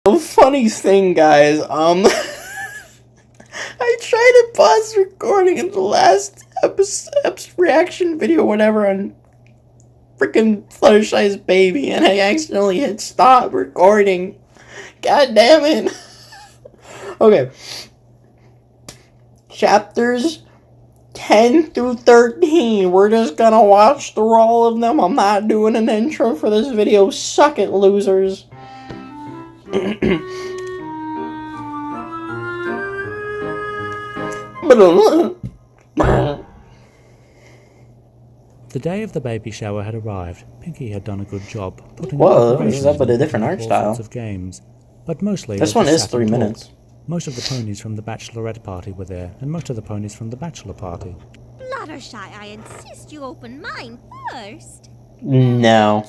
The funny thing, guys, I tried to pause recording in the last episode reaction video, whatever, on freaking Fluttershy's baby, and I accidentally hit stop recording. God damn it. Okay. Chapters 10 through 13. We're just gonna watch through all of them. I'm not doing an intro for this video. Suck it, losers. The day of the baby shower had arrived. Pinky had done a good job putting Whoa, this is up with a different art all style. sorts of games, but mostly This one is 3 minutes. Most of the ponies from the bachelorette party were there, and most of the ponies from the bachelor party. Fluttershy, I insist you open mine first. No.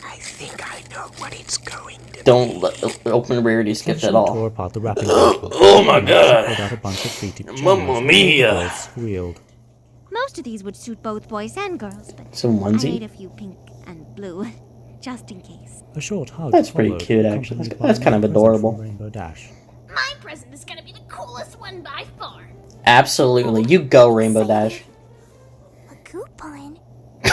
I think I know what it's going to Don't open Rarity Skips at all. Tore apart the wrapping paper. Oh my god. Pulled out a bunch of feety Mamma mia. Boys squealed. Most of these would suit both boys and girls, but Some I made onesie. a few pink and blue, just in case. A short hug. That's pretty followed, cute, actually. accompanied by That's kind of a present from adorable. Rainbow Dash. My present is gonna be the coolest one by far. Absolutely. You go, Rainbow Dash. A coupon? Not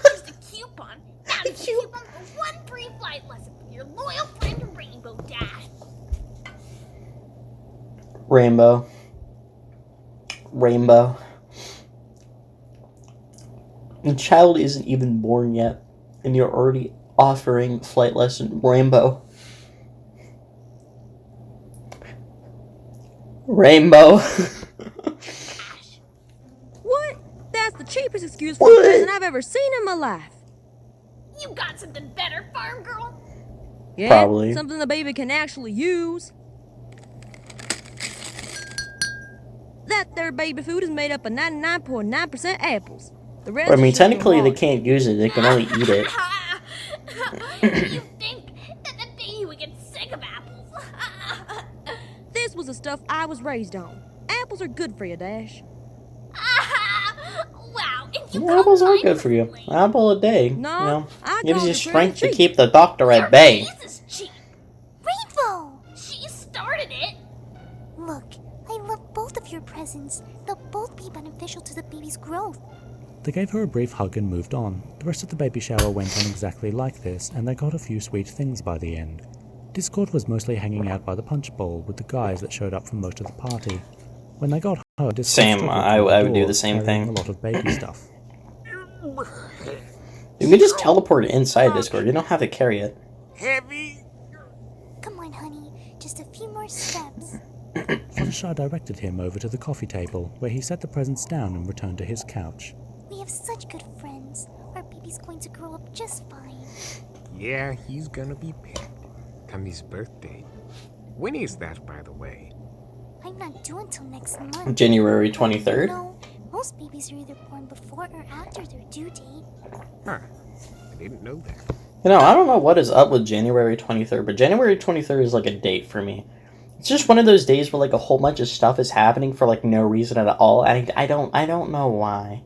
Just a coupon. Not a coupon for one free flight lesson from your loyal friend Rainbow Dash. Rainbow. Rainbow. The child isn't even born yet, and you're already offering flight lesson. Rainbow. Rainbow. What? That's the cheapest excuse for a What? present I've ever seen in my life. You got something better, farm girl? Yeah, Probably. something the baby can actually use. That there baby food is made up of 99.9% apples. The rest I mean, is sugar and technically they water. can't use it. They can only eat it. You think that the baby would get sick of apples? This was the stuff I was raised on. Apples are good for you, Dash. Wow, if you Yeah, apples are combine good for you. the Apple a day. No, You know, I gives call you it a strength to treat. keep the doctor at bay. Jesus, cheap. Rainbow! She started it. Look, I love both of your presents. They'll both be beneficial to the baby's growth. They gave her a brief hug and moved on. The rest of the baby shower went on exactly like this, and they got a few sweet things by the end. Discord was mostly hanging out by the punch bowl with the guys that showed up from most of the party. When they got home, Discord Same, struggled I to would do door, the same carrying thing. A lot of baby stuff. You can just teleport it inside Discord. You don't have to carry it. heavy. Come on, honey. Just a few more steps. Fluttershy directed him over to the coffee table, where he set the presents down and returned to his couch. We have such good friends. Our baby's going to grow up just fine. Yeah, he's gonna be picked. Come his birthday. When is that, by the way? I'm not due until next month. January 23rd. No, most babies are either born before or after their due date. Huh. I didn't know that. You know, I don't know what is up with January 23rd, but January 23rd is like a date for me. It's just one of those days where like a whole bunch of stuff is happening for like no reason at all. And I don't know why.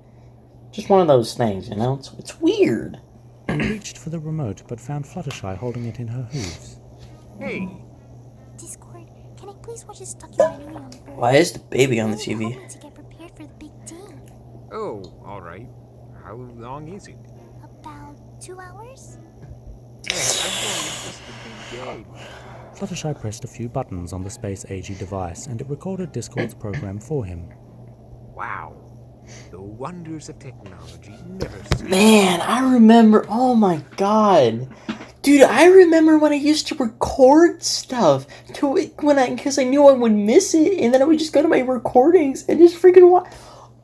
Just one of those things, you know? It's weird. He reached for the remote, but found Fluttershy holding it in her hooves. Hey, Discord, can I please watch this documentary on birds? Why is the baby on the Really TV? hoping to get prepared for the big day. oh, alright. How long is it? About 2 hours? Yeah, I'm going just a big day. Fluttershy pressed a few buttons on the Space AG device, and it recorded Discord's program for him. Wow. The wonders of technology never cease. Man, I remember. Oh my god. Dude, I remember when I used to record stuff because I knew I would miss it, and then I would just go to my recordings and just freaking watch.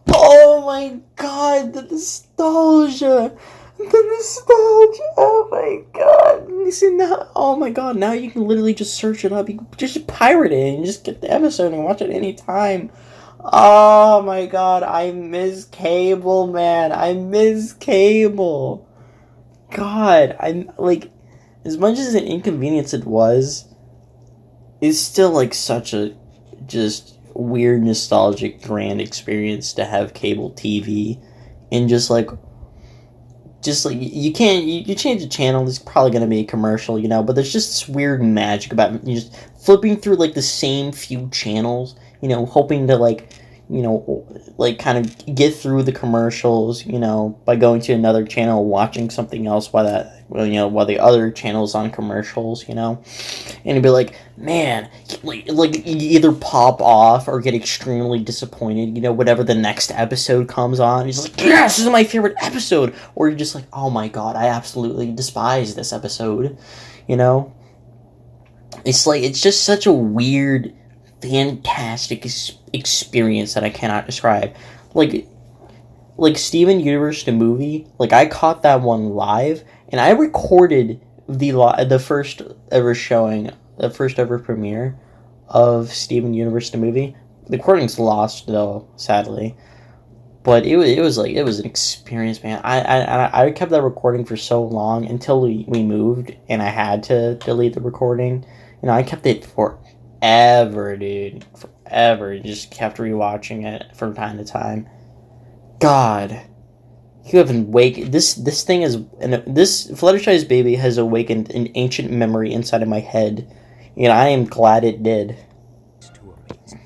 Oh my god, the nostalgia. Oh my god. Listen now. Oh my god, now you can literally just search it up. You can just pirate it and just get the episode and watch it anytime. Oh my god, I miss cable, man. I miss cable. God, I'm like, as much as an inconvenience it was, it's still like such a just weird, nostalgic, grand experience to have cable TV and just like just like you can't you change the channel, there's probably gonna be a commercial, you know, but there's just this weird magic about you just flipping through like the same few channels, you know, hoping to like, you know, like kind of get through the commercials, you know, by going to another channel, watching something else while while the other channel's on commercials, you know, and you'd be like, man, like you either pop off or get extremely disappointed, you know, whatever the next episode comes on, you're just like, yes, this is my favorite episode, or you're just like, oh my god, I absolutely despise this episode, you know. It's like, it's just such a weird, fantastic experience that I cannot describe. Like Steven Universe the movie, like I caught that one live, and I recorded the first ever showing, the first ever premiere of Steven Universe the movie. The recording's lost though, sadly. But it was an experience, man. I kept that recording for so long until we moved and I had to delete the recording. You know, I kept it forever, dude. Forever. Just kept rewatching it from time to time. God. You have awakened this thing is this Fluttershy's baby has awakened an ancient memory inside of my head. And I am glad it did. It's too amazing.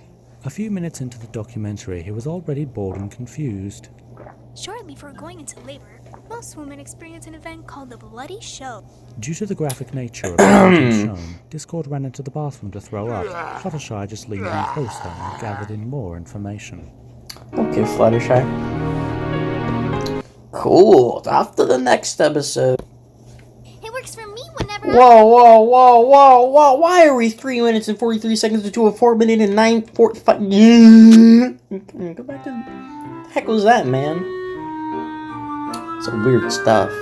A few minutes into the documentary, he was already bored and confused. Shortly before going into labor, most women experience an event called the bloody show. Due to the graphic nature of the content shown, Discord ran into the bathroom to throw up. Fluttershy just leaned in closer and gathered in more information. Okay, Fluttershy. Cool. Off to the next episode. It works for me whenever Whoa. Why are we 3 minutes and 43 seconds into a 4 minute and 9:45? Go back to... the heck was that, man? Some weird stuff.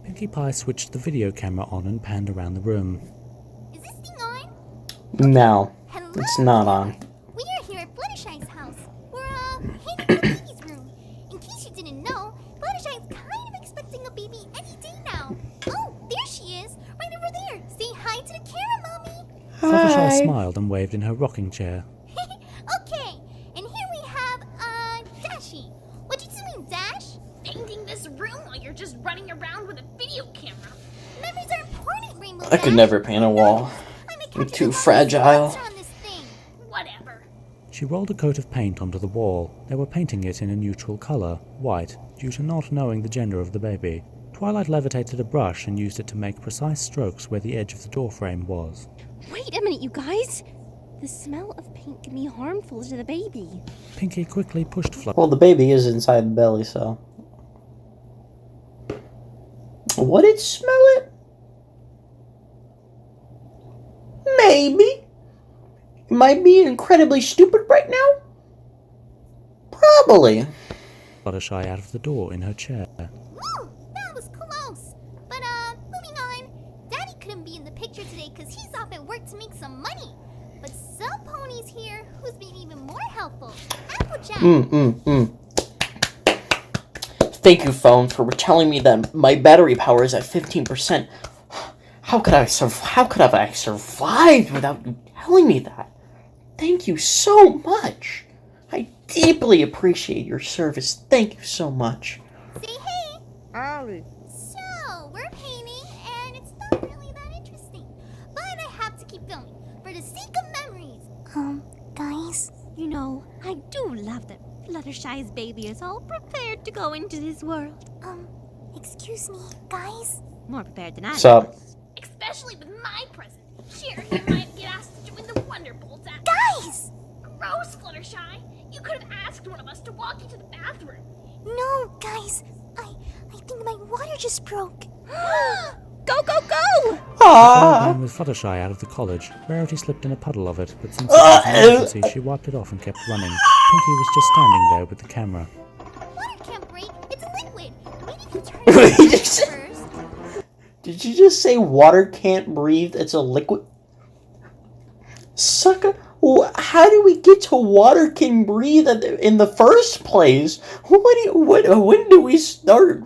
Pinkie Pie switched the video camera on and panned around the room. Is this thing on? No, Hello? it's not on. We are here at Fluttershy's house. We're, heading to the baby's room. In case you didn't know, Fluttershy is kind of expecting a baby any day now. Oh, there she is, right over there. Say hi to the camera, Mommy. Fluttershy smiled and waved in her rocking chair. Okay, and here we have, Dashy. What you doing, Dash? Painting this room while you're just running around with a video camera. Memories are important, Rainbow I could Dash. never paint a wall. I'm too fragile. On this thing. Whatever. She rolled a coat of paint onto the wall. They were painting it in a neutral color, white, due to not knowing the gender of the baby. Twilight levitated a brush and used it to make precise strokes where the edge of the doorframe was. Wait a minute, you guys. The smell of paint can be harmful to the baby. Pinkie quickly pushed Well, the baby is inside the belly, so... Would it smell it? Maybe. Am I being incredibly stupid right now? Probably. Fluttershy out of the door in her chair. Woo, that was close. But, moving on. Daddy couldn't be in the picture today because he's off at work to make some money. But some pony's here who's been even more helpful. Applejack. Thank you, phone, for telling me that my battery power is at 15%. How could I survived without you telling me that? Thank you so much. I deeply appreciate your service. Thank you so much. Say hey. Ollie. So, we're painting, and it's not really that interesting. But I have to keep going, for the sake of memories. Guys? You know, I do love that Fluttershy's baby is all prepared to go into this world. Excuse me, guys? More prepared than I Sup? Especially with my present. Sharon, you might get asked to join the Wonderbolts at... Guys! Gross, Fluttershy. You could have asked one of us to walk you to the bathroom. No, guys. I think my water just broke. Go, go, go! Followed ran with Fluttershy out of the college. Rarity slipped in a puddle of it, but since it was an emergency, she wiped it off and kept running. Pinkie was just standing there with the camera. Water can't break. It's a liquid. Maybe if you turn Wait, it on just- first. Did you just say water can't breathe? It's a liquid? Sucker. How do we get to water can breathe in the first place? When do we start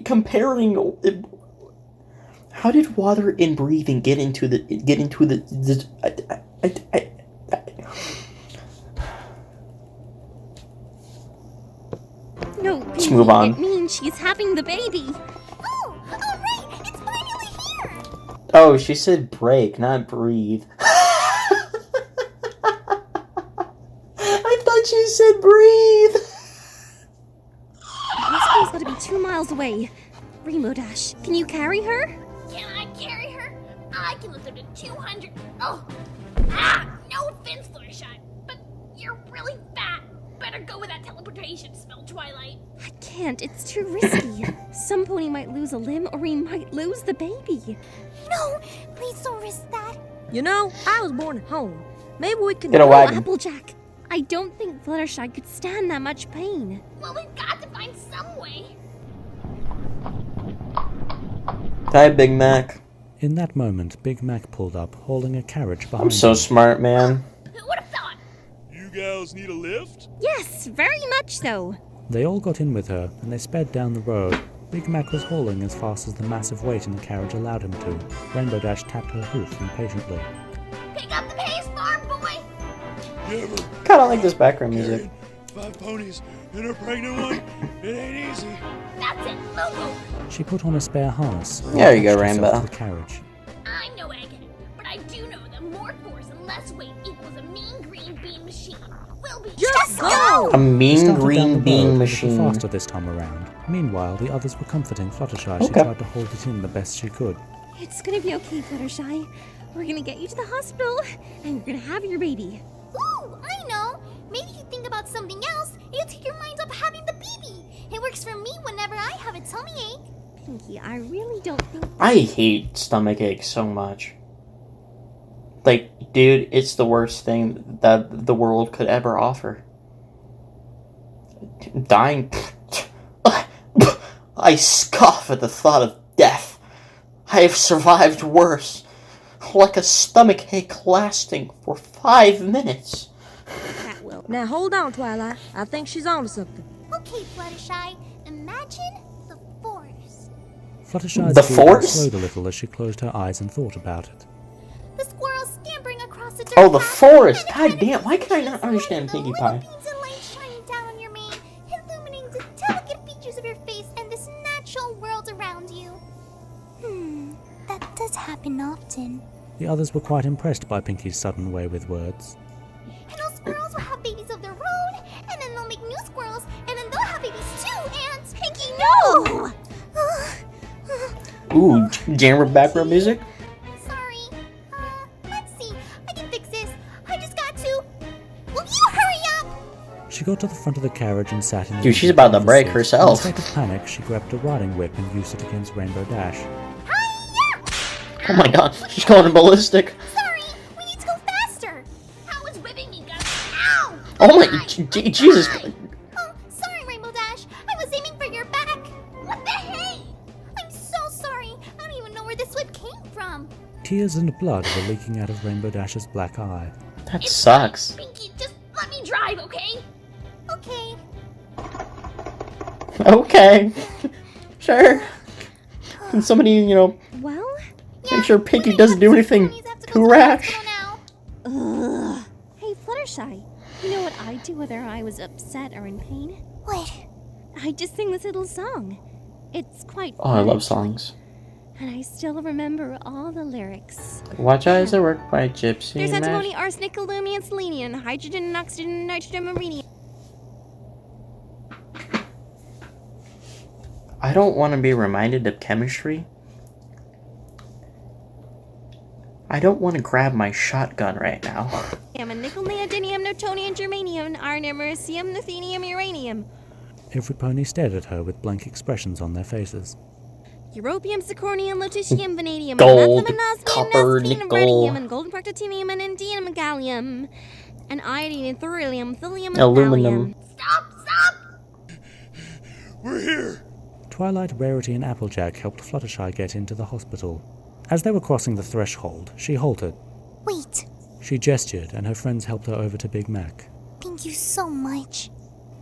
comparing? How did water and breathing get into the No, Let's move on. It means she's having the baby. Oh, all right, it's finally here. Oh, she said break, not breathe. I thought she said breathe. The hospital's gotta be 2 miles away. Rainbow Dash, can you carry her? Can I carry her? I can lift her to 200. Oh, no offense, Fluttershy, but you're really fat. Better go with that teleportation spell, Twilight. I can't, it's too risky. Some pony might lose a limb or we might lose the baby. No, please don't risk that. You know, I was born at home. Maybe we can... Get a wagon. Applejack, I don't think Fluttershy could stand that much pain. Well, we've got to find some way. Hi, Big Mac. In that moment, Big Mac pulled up, holding a carriage behind I'm so him. smart, man. Who would have thought? You gals need a lift? Yes, very much so. They all got in with her, and they sped down the road. Big Mac was hauling as fast as the massive weight in the carriage allowed him to. Rainbow Dash tapped her hoof impatiently. Pick up the pace, farm boy. Never. Kind of like this background music. 5 ponies and a pregnant one. It ain't easy. That's it. Move over. She put on a spare harness. and There you go, attached herself Rainbow. to the carriage. I know Egghead, but I do know that more force and less weight equals a mean green bean machine. We'll be Just go! A mean Started down green the bean road a little machine. faster this time around. Meanwhile, the others were comforting Fluttershy. She Okay. tried to hold it in the best she could. It's gonna be okay, Fluttershy. We're gonna get you to the hospital, and you're gonna have your baby. Ooh, I know. Maybe you think about something else and you take your mind off having the baby. It works for me whenever I have a tummy ache. Pinky, I really don't think... I hate stomach aches so much. Like, dude, it's the worst thing that the world could ever offer. Dying. I scoff at the thought of death. I have survived worse. Like a stomach ache lasting for 5 minutes. That will. Now hold on, Twilight. I think she's on to something. Okay, Fluttershy, imagine the forest. Fluttershy's The breathing force? slowed a little as she closed her eyes and thought about it. The squirrels scampering across the dirt Oh, the path, forest! and God damn, why can I not understand Pinkie Pie? Beams of light shining down on your mane, illuminating the delicate features of your face and this natural world around you. That does happen often. The others were quite impressed by Pinkie's sudden way with words. And those squirrels will have babies of their own, and then they'll make new squirrels, and then they'll have babies too, and... Pinkie, no! Ooh, jammer background music? Sorry. Let's see. I can fix this. I just got to... Will you hurry up? She got to the front of the carriage and sat in the Dude, she's easy about to driver's break seat. herself. In a state of panic, she grabbed a riding whip and used it against Rainbow Dash. Oh my god, she's going ballistic. Sorry. We need to go faster. How is whipping me gonna... Ow! Oh my, Jesus. Oh, sorry, Rainbow Dash. I was aiming for your back. What the hey? I'm so sorry. I don't even know where this whip came from. Tears and blood were leaking out of Rainbow Dash's black eye. That sucks. Pinky, just let me drive, okay? Okay. Okay. Sure. Can somebody, Well, make sure Pinkie doesn't do anything too rash? ugh. Hey, Fluttershy, you know what I'd do whether I was upset or in pain? What? I'd just sing this little song. It's quite Oh, I fun, love songs. and I still remember all the lyrics. Watch Eyes at Work by Gypsy There's Mash. antimony, arsenic, aluminum, selenium, hydrogen, oxygen, nitrogen, marinium. I don't want to be reminded of chemistry. I don't want to grab my shotgun right now. Nickel, neodymium, newtonium, germanium, iron, americium, ruthenium, uranium. Every pony stared at her with blank expressions on their faces. Europium, zirconium, lutetium, vanadium, Gold, lanthanum, osmium, copper, nasphenium, nickel. radium, and golden practinium, and indium, and gallium, and iodine, and thorium, thulium, and Aluminum. thallium. Stop! We're here. Twilight, Rarity, and Applejack helped Fluttershy get into the hospital. As they were crossing the threshold, she halted. Wait. She gestured, and her friends helped her over to Big Mac. Thank you so much.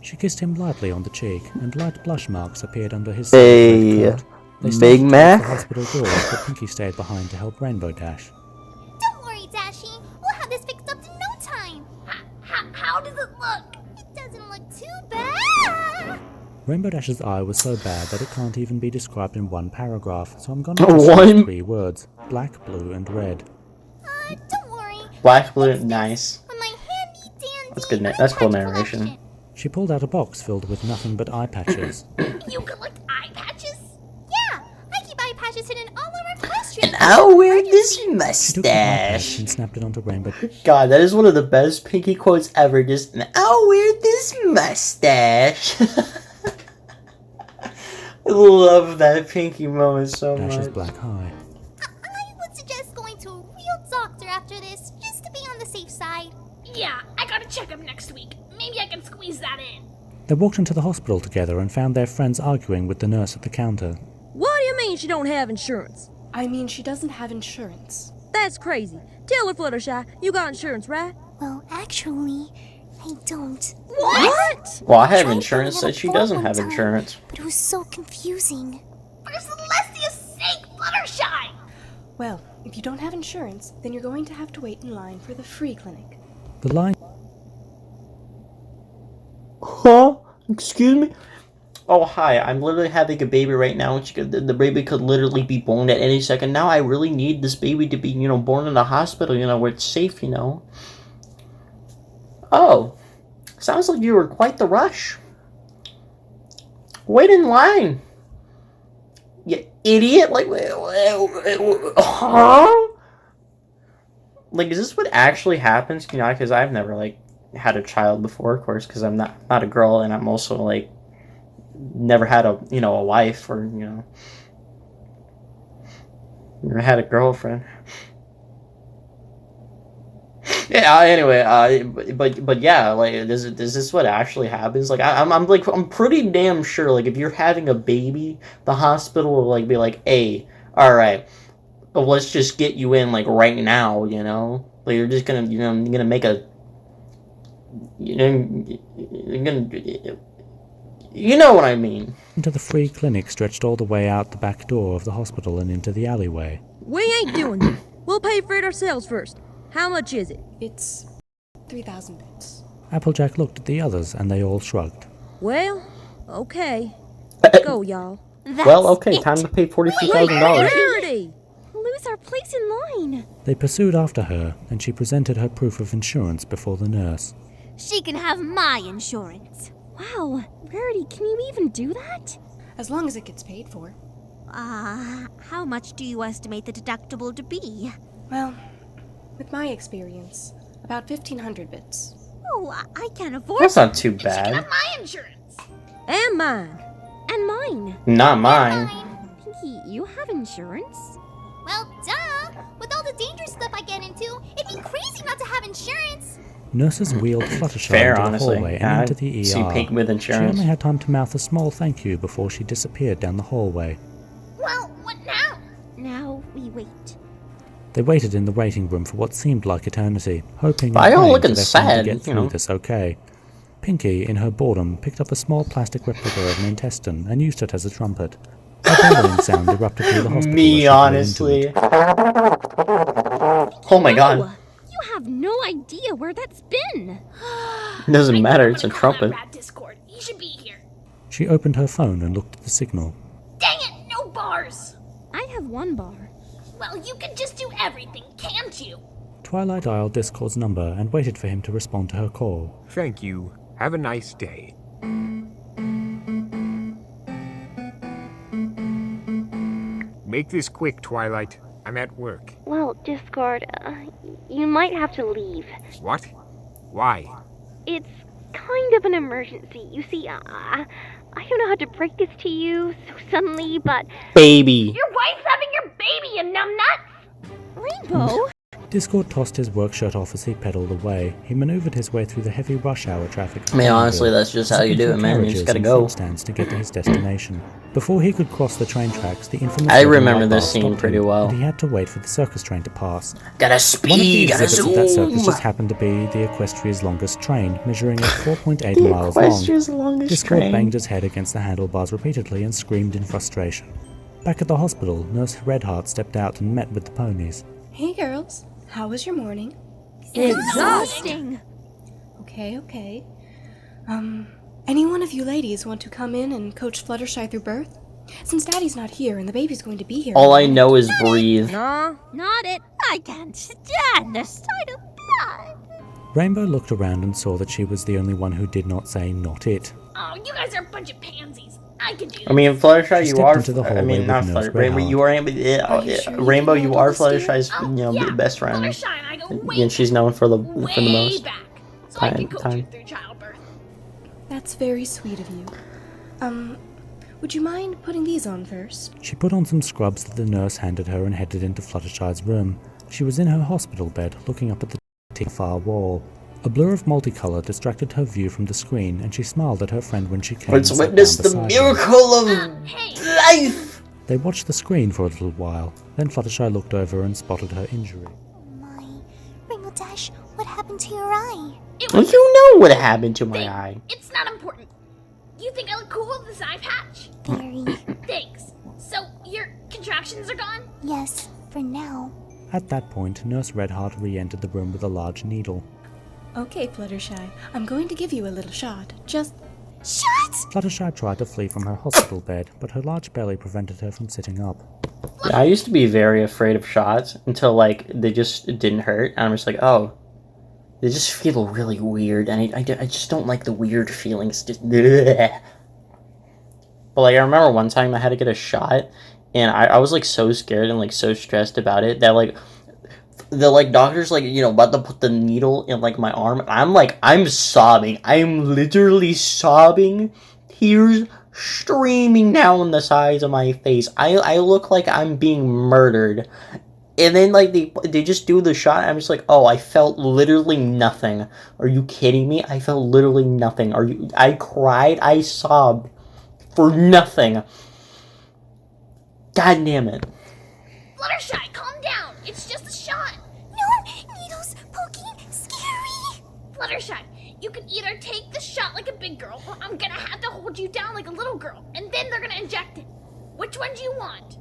She kissed him lightly on the cheek, and light blush marks appeared under his Hey, red coat. They Big started Mac? towards the hospital doors, but Pinkie stayed behind to help Rainbow Dash. Don't worry, Dashy. We'll have this fixed up in no time. How does it look? It doesn't look too bad. Rainbow Dash's eye was so bad that it can't even be described in one paragraph, so I'm gonna use 3 words: black, blue, and red. Don't worry. Black, blue, nice. With my handy dandy That's good. That's cool eye patch narration. collection. She pulled out a box filled with nothing but eye patches. You collect eye patches? Yeah, I keep eye patches hidden all over equestrian. I'll wear this She took the eye patch mustache. and snapped it onto Rainbow. God, that is one of the best Pinky quotes ever. Just, I'll wear this mustache. I love that Pinky moment so Dash's much. black eye. I would suggest going to a real doctor after this, just to be on the safe side. Yeah, I gotta check him next week. Maybe I can squeeze that in. They walked into the hospital together and found their friends arguing with the nurse at the counter. What do you mean she don't have insurance? I mean, she doesn't have insurance. That's crazy. Tell her, Fluttershy, you got insurance, right? Well, actually, I don't. What? Well, I have Tried insurance, filling out said she a form doesn't one have time, insurance. But it was so confusing. For Celestia's sake, Fluttershy! Well, if you don't have insurance, then you're going to have to wait in line for the free clinic. The line Huh? Excuse me? Oh, hi, I'm literally having a baby right now. The baby could literally be born at any second. Now I really need this baby to be, born in a hospital, where it's safe, Oh, sounds like you were quite the rush. Wait in line. You idiot. Huh? Is this what actually happens? Because I've never, had a child before, of course, because I'm not a girl, and I'm also, never had a wife, or, never had a girlfriend. Yeah, anyway, but yeah, is this what actually happens? I'm pretty damn sure, if you're having a baby, the hospital will, be like, hey, alright, well, let's just get you in, right now, you're just gonna, you're gonna make a, you're gonna, you know what I mean. into the free clinic stretched all the way out the back door of the hospital and into the alleyway. We ain't doing that. We'll pay for it ourselves first. How much is it? It's 3,000 bits. Applejack looked at the others and they all shrugged. Well, okay. Go, y'all. Well, okay, time to pay $42,000. Rarity! Lose our place in line. They pursued after her, and she presented her proof of insurance before the nurse. She can have my insurance. Wow, Rarity, can you even do that? As long as it gets paid for. How much do you estimate the deductible to be? Well, with my experience, about 1,500 bits. Oh, I can't afford That's not too She can bad. have my insurance. And mine. And mine. Not mine. Pinky, you have insurance? Well, duh! With all the dangerous stuff I get into, it'd be crazy not to have insurance! Nurses wheeled Fluttershy Fair, into the honestly. hallway Yeah, and into the ER. see Pink with She insurance. only had time to mouth a small thank you before she disappeared down the hallway. Well, what now? Now we wait. They waited in the waiting room for what seemed like eternity, hoping and Why y'all praying looking for their friend sad, to get through this okay. Pinky, in her boredom, picked up a small plastic replica of an intestine and used it as a trumpet. A bellowing sound erupted through the hospital. Me, honestly. Oh my god. You have no idea where that's been. Doesn't matter, it's a I'm gonna call that trumpet. rat Discord. He should be here. She opened her phone and looked at the signal. Dang it, no bars. I have one bar. Well, you can just do everything, can't you? Twilight dialed Discord's number and waited for him to respond to her call. Thank you. Have a nice day. Make this quick, Twilight. I'm at work. Well, Discord, you might have to leave. What? Why? It's kind of an emergency. You see, I don't know how to break this to you so suddenly, but... Baby. Your wife's having your baby, you numbnuts! Rainbow? Discord tossed his work shirt off as he pedaled away. He maneuvered his way through the heavy rush hour traffic. I mean, honestly, that's just how you do it, man. You just gotta go. Stands to get to his destination. Before he could cross the train tracks, the infamous... I red remember light this bar scene stopped pretty him, well. And he had to wait for the circus train to pass. Gotta One of the speed, gotta exhibits of that circus zoom. just happened to be the Equestria's longest train, measuring at 4.8 miles long. Equestria's longest Discord train. banged his head against the handlebars repeatedly and screamed in frustration. Back at the hospital, Nurse Redheart stepped out and met with the ponies. Hey, girls. How was your morning? Exhausting. Okay. Any one of you ladies want to come in and coach Fluttershy through birth? Since Daddy's not here and the baby's going to be here. All I know is breathe. No. Not it. I can't stand the sight of blood. Rainbow looked around and saw that she was the only one who did not say not it. Oh, you guys are a bunch of pansies. I can do this. I mean, Fluttershy, She you stepped are. into the I hallway mean, not with Nurse Fluttershy. Rainbow, Redheart. you are. you sure you Rainbow, can you handle are this, dear? Fluttershy's, yeah, best friend, Fluttershy and I go way and she's known for the way most. back. So I can coach you time. through childbirth. That's very sweet of you. Would you mind putting these on first? She put on some scrubs that the nurse handed her and headed into Fluttershy's room. She was in her hospital bed, looking up at the far wall. A blur of multicolour distracted her view from the screen, and she smiled at her friend when she came Let's and sat witness down the beside her. miracle of Hey, life. They watched the screen for a little while. Then Fluttershy looked over and spotted her injury. My Rainbow Dash, what happened to your eye? it Well, was you know what happened to my eye. It's not important. You think I look cool with this eye patch? Very. Thanks. So, your contractions are gone? Yes, for now. At that point, Nurse Redheart re-entered the room with a large needle. Okay, Fluttershy, I'm going to give you a little shot. Just Shut! Fluttershy tried to flee from her hospital bed, but her large belly prevented her from sitting up. Yeah, I used to be very afraid of shots until, like, they just didn't hurt. And I'm just like, oh, they just feel really weird. And I just don't like the weird feelings. Just, bleh. But, like, I remember one time I had to get a shot. And I was, like, so scared and, like, so stressed about it that, like, the, like, doctor's, like, about to put the needle in, like, my arm. I'm sobbing. I'm literally sobbing. Tears streaming down the sides of my face. I look like I'm being murdered. And then, like, they just do the shot. I'm just like, oh, I felt literally nothing. Are you kidding me? I felt literally nothing. I cried. I sobbed for nothing. God damn it. Fluttershy, calm down. It's just a shot. No! Needles poking! Scary! Fluttershy, you can either take the shot like a big girl, or I'm gonna have to hold you down like a little girl, and then they're gonna inject it. Which one do you want?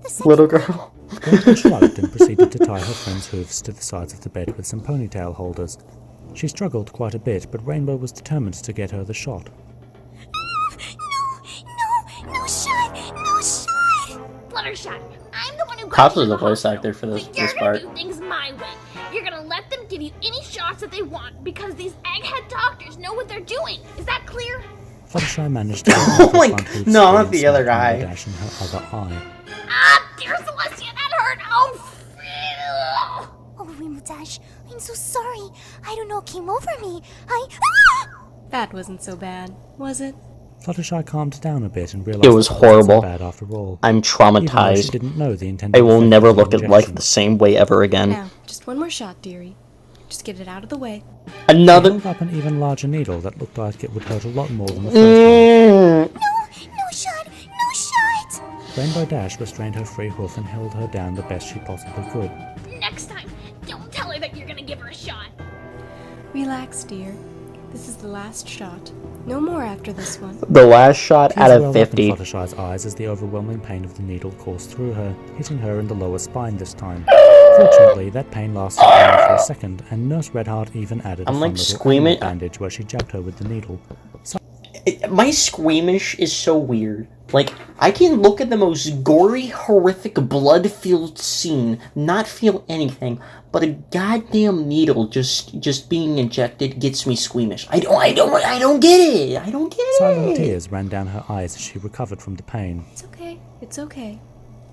The second Little girl. Rainbow shrugged and proceeded to tie her friend's hooves to the sides of the bed with some ponytail holders. She struggled quite a bit, but Rainbow was determined to get her the shot. No shot! No shot! Fluttershy, I'm the one who got Cops you was to the voice hospital, actor for this so you're part. gonna do things my way. You're gonna let them give you any shots that they want because these egghead doctors know what they're doing. Is that clear? Fluttershy managed to get Oh her my front hooves no, free not and the other smack guy. Rainbow Dash in her other eye. Ah, dear Celestia, that hurt. Oh, Oh, Rainbow Dash, I'm so sorry. I don't know what came over me. that wasn't so bad, was it? Fluttershy calmed down a bit and realized It was that wasn't horrible. so bad after all. I'm Even though she traumatized. didn't know the intended I will effect never of the look at life injection. the same way ever again. Now, just one more shot, dearie. Just get it out of the way. She Another. held up an even larger needle that looked like it would hurt a lot more than the first one. No shot! No shot! Rainbow Dash restrained her free hoof and held her down the best she possibly could. next time, don't tell her that you're gonna give her a shot. Relax, dear. This is the last shot. No more after this one. The last shot Tears out of welled up in 50. Fluttershy's eyes as the overwhelming pain of the needle coursed through her, hitting her in the lower spine this time. Fortunately, that pain lasted only for a second, and Nurse Redheart even added a I'm, fun like, little squeaming- animal bandage where she jabbed her with the needle. My squeamish is so weird. Like, I can look at the most gory, horrific, blood-filled scene, not feel anything, but a goddamn needle just being injected gets me squeamish. I don't get it. I don't get Silent it. tears ran down her eyes as she recovered from the pain. It's okay. It's okay.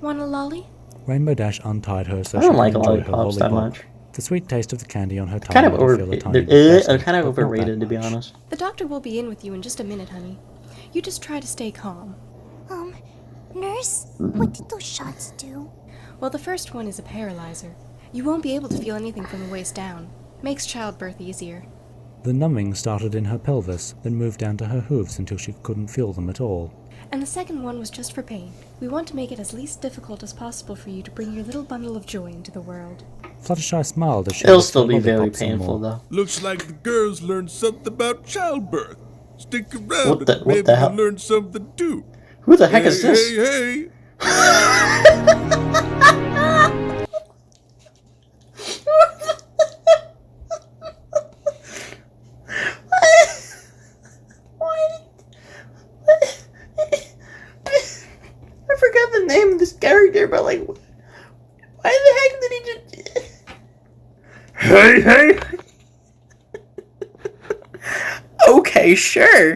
Want a lolly? Rainbow Dash untied her so I she don't could like enjoy her lollipops that lollipop. much. The sweet taste of the candy on her tongue Kind of made her feel a tiny bit better, kind of but not that overrated, to be much. honest. The doctor will be in with you in just a minute, honey. You just try to stay calm. Nurse, what did those shots do? Well, the first one is a paralyzer. You won't be able to feel anything from the waist down. Makes childbirth easier. The numbing started in her pelvis, then moved down to her hooves until she couldn't feel them at all. And the second one was just for pain. We want to make it as least difficult as possible for you to bring your little bundle of joy into the world. Fluttershy smiled as she It'll licked still her be very lollipop some painful, more. though. Looks like the girls learned something about childbirth. Stick around What the- and what maybe the hell? you'll learn something too. Who the heck is this? Hey! forgot the name of this character, but like, why the heck did he just? Hey, hey. Okay, sure.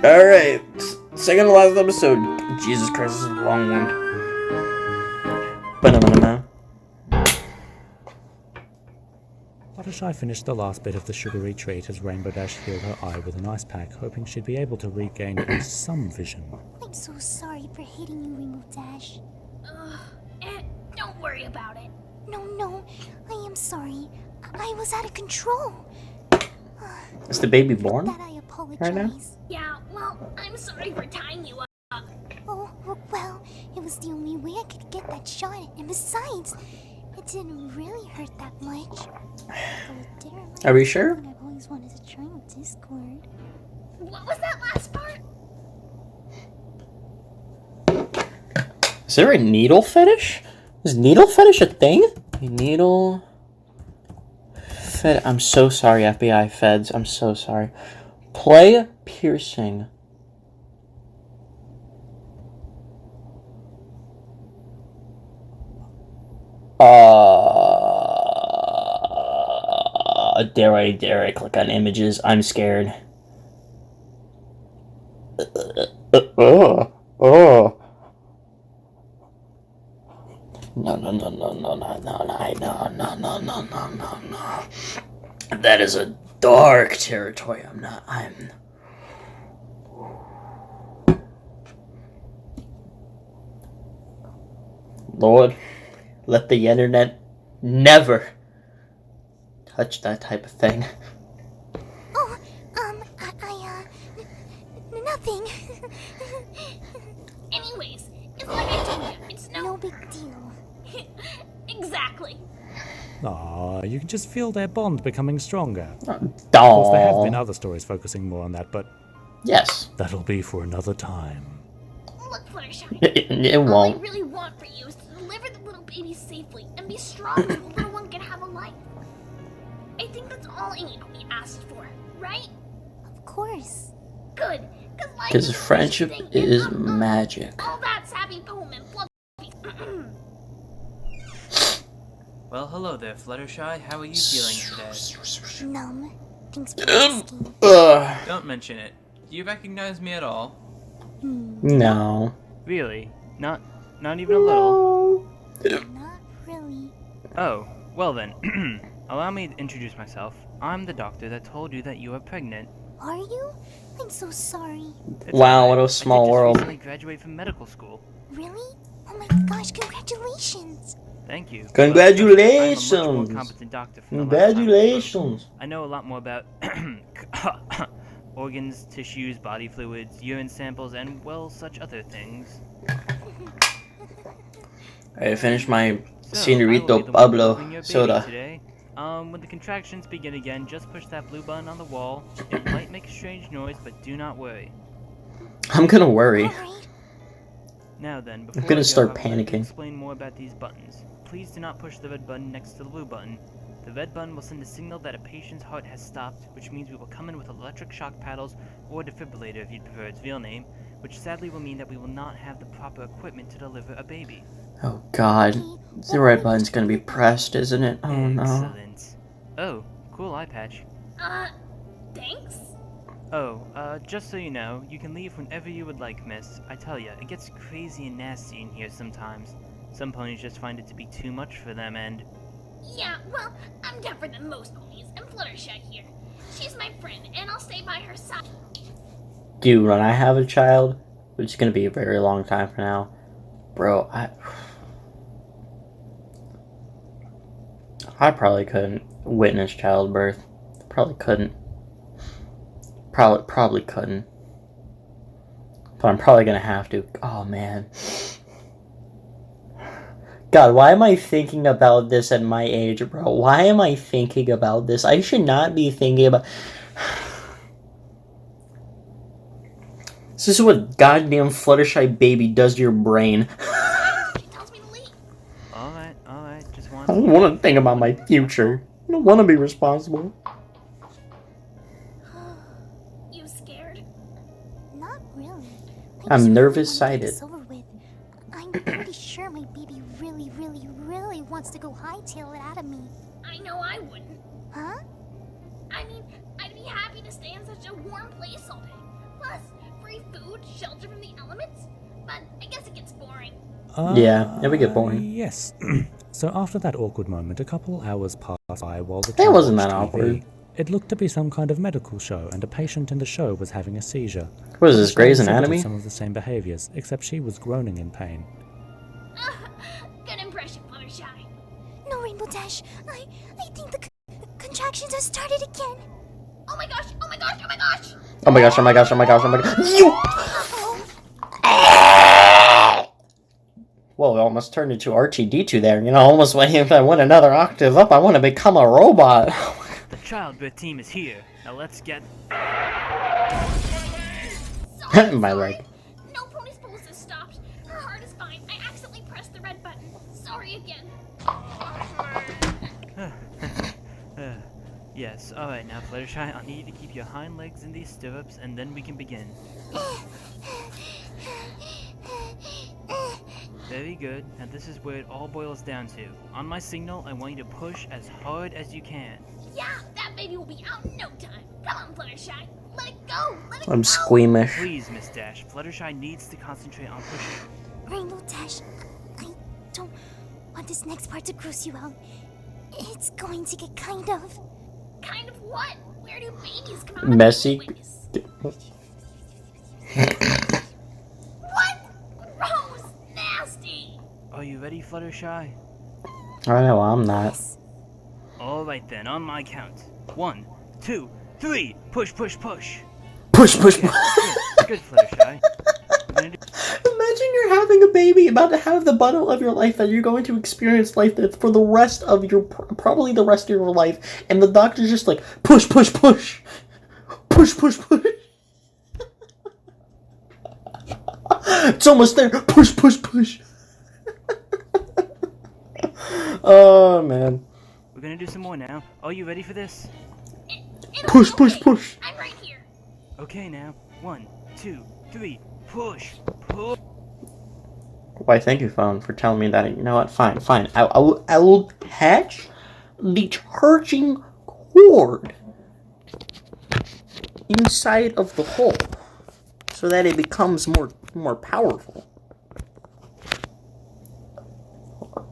All right, second to last episode. Jesus Christ, this is a long one. Ba-da-ba-da-ba. Fluttershy finished the last bit of the sugary treat as Rainbow Dash healed her eye with an ice pack, hoping she'd be able to regain at least some vision. I'm so sorry for hitting you, Rainbow Dash. Don't worry about it. No, I am sorry. I was out of control. Is the baby born That I apologize. right now? Yeah, well, I'm sorry for tying you up. Oh, well, it was the only way I could get that shot, and besides, it didn't really hurt that much. Are we sure? I've always wanted to try on Discord. What was that last part? Is there a needle fetish? Is needle fetish a thing? A needle fed. I'm so sorry, FBI feds. I'm so sorry. Play piercing. Dare I click on images? I'm scared. No. That is a dark territory. I'm Lord, let the internet never touch that type of thing. Oh, nothing. Anyways, it's like I told you, it's No big deal. Exactly. Aw, you can just feel their bond becoming stronger. Of Of course, there have been other stories focusing more on that, but yes, that'll be for another time. Look, Fluttershy. It All I won't. really want for you is to deliver the little baby safely and be strong so the little one can have a life. I think that's all Amy asked for, right? Of course. Good, Because friendship is magic. all that sappy poem and fluffy. Well, hello there, Fluttershy. How are you feeling today? Numb. Thanks for asking. Don't mention it. Do you recognize me at all? No. Really? Not even a little? Not really. Oh, well then. Allow me to introduce myself. I'm the doctor that told you that you are pregnant. Are you? I'm so sorry. It's Wow, what alright. a small I did just world. recently graduate from medical school. Really? Oh my gosh, congratulations. Thank you. Congratulations. I'm a much more competent doctor from the last time we spoke. Congratulations. I know a lot more about organs, tissues, body fluids, urine samples, and, well, such other things. I finished my So, I will be Senorito the one Pablo delivering your baby soda. today. When the contractions begin again, just push that blue button on the wall. It might make a strange noise, but do not worry. I'm gonna worry. Alright. Now then, before gonna I go, start I would like to panicking. explain more about these buttons. Please do not push the red button next to the blue button. The red button will send a signal that a patient's heart has stopped, which means we will come in with electric shock paddles, or defibrillator if you'd prefer its real name, which sadly will mean that we will not have the proper equipment to deliver a baby. Oh god. The red button's gonna be pressed, isn't it? Oh no. Excellent. Oh, cool eye patch. Thanks? Oh, just so you know, you can leave whenever you would like, miss. I tell ya, it gets crazy and nasty in here sometimes. Some ponies just find it to be too much for them, and... Yeah, well, I'm tougher than most ponies, and Fluttershy here. She's my friend, and I'll stay by her side. Dude, when I have a child, which is gonna be a very long time from now, bro, I probably couldn't witness childbirth. Probably couldn't. Probably couldn't. But I'm probably gonna have to. Oh man. God, why am I thinking about this at my age, bro? Why am I thinking about this? I should not be thinking about... This is what goddamn Fluttershy baby does to your brain. She tells me to leave. Alright, just one. I don't want to think about my future. I don't want to be responsible. You scared? Not really. I'm just really nervous-sided. wanna get this over with. I I'm pretty sure my baby really, really, really wants to go hightail it out of me. I know I wouldn't. Huh? I mean, I'd be happy to stay in such a warm place all day. Plus, free food, shelter from the elements. But I guess it gets boring. Yeah, it would get boring. Yes. So after that awkward moment, a couple hours passed by while the That two wasn't watched that TV. awkward. It looked to be some kind of medical show, and a patient in the show was having a seizure. What is this, Fluttershy Grey's exhibited Anatomy? some of the same behaviors, except she was groaning in pain. Good impression, Fluttershy. No, Rainbow Dash. I think the contractions have started again. Oh my gosh, oh my gosh, oh my gosh! Oh my gosh, oh my gosh, oh my gosh, oh my gosh. You! Whoa, it almost turned into R2D2 there. You know, almost if I went another octave up, I want to become a robot. The childbirth team is here. Now let's get... My leg. No pony's pulse has stopped. Her heart is fine. I accidentally pressed the red button. Sorry again. Yes, alright now Fluttershy, I'll need you to keep your hind legs in these stirrups and then we can begin. Very good. Now this is where it all boils down to. On my signal, I want you to push as hard as you can. Yeah, that baby will be out in no time. Come on, Fluttershy. Let it go. Let it go. I'm squeamish. Please, Miss Dash. Fluttershy needs to concentrate on pushing. Rainbow Dash, I don't want this next part to gross you out. It's going to get kind of what? Where do babies come out? Messy. What? Gross! Nasty! Are you ready, Fluttershy? I know I'm not. Alright then, on my count. 1, 2, 3! Push, push, push! Push, push, push. Good, Fluttershy. Imagine you're having a baby, about to have the battle of your life, that you're going to experience life that for the rest of your, probably the rest of your life, and the doctor's just like, push, push, push. Push, push, push. It's almost there. Push, push, push. Oh, man. We're gonna do some more now. Are you ready for this? Push, push, push. I'm right here. Okay now. 1, 2, 3. Push! Push! Why, thank you, phone, for telling me that. You know what? Fine, fine. I will attach the charging cord inside of the hole so that it becomes more powerful.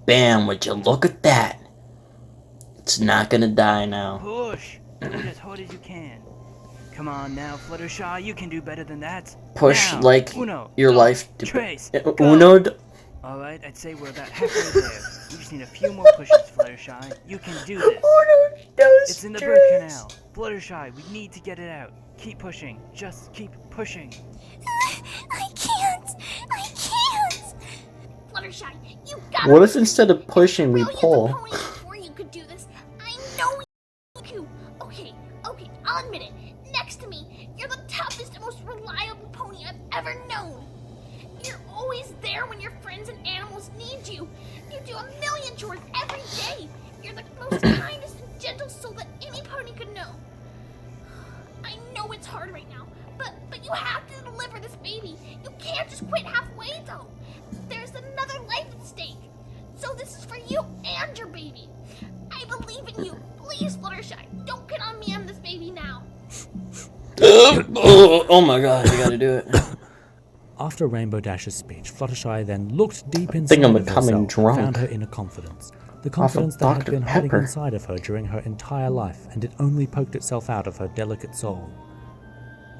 Bam! Would you look at that? It's not gonna die now. Push! Push as hard as you can. Come on now, Fluttershy, you can do better than that. Push now, like uno, your dos, life. Tres, Uno. Alright, I'd say we're about halfway there. You just need a few more pushes, Fluttershy. You can do this. Uno, dos, It's in the birth canal. Fluttershy, we need to get it out. Keep pushing. Just keep pushing. I can't. Fluttershy, you gotta. What if instead of pushing we pull? Before you could do this, I know you. Okay, I'll admit it. Next to me, you're the toughest and most reliable pony I've ever known. You're always there when your friends and animals need you. You do a million chores every day. You're the most kindest and gentle soul that any pony could know. I know it's hard right now, but you have to deliver this baby. You can't just quit halfway, though. There's another life at stake. So this is for you and your baby. I believe in you. Please, Fluttershy, don't get on me on this baby now. Oh my god, I gotta do it. After Rainbow Dash's speech, Fluttershy then looked deep I inside think I'm of becoming herself drunk. and found her inner confidence. The confidence that had Dr. been hiding Pepper. inside of her during her entire life, and it only poked itself out of her delicate soul.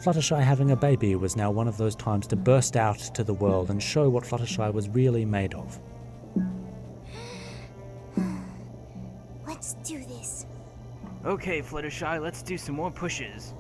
Fluttershy having a baby was now one of those times to burst out to the world and show what Fluttershy was really made of. Let's do this. Okay, Fluttershy, let's do some more pushes.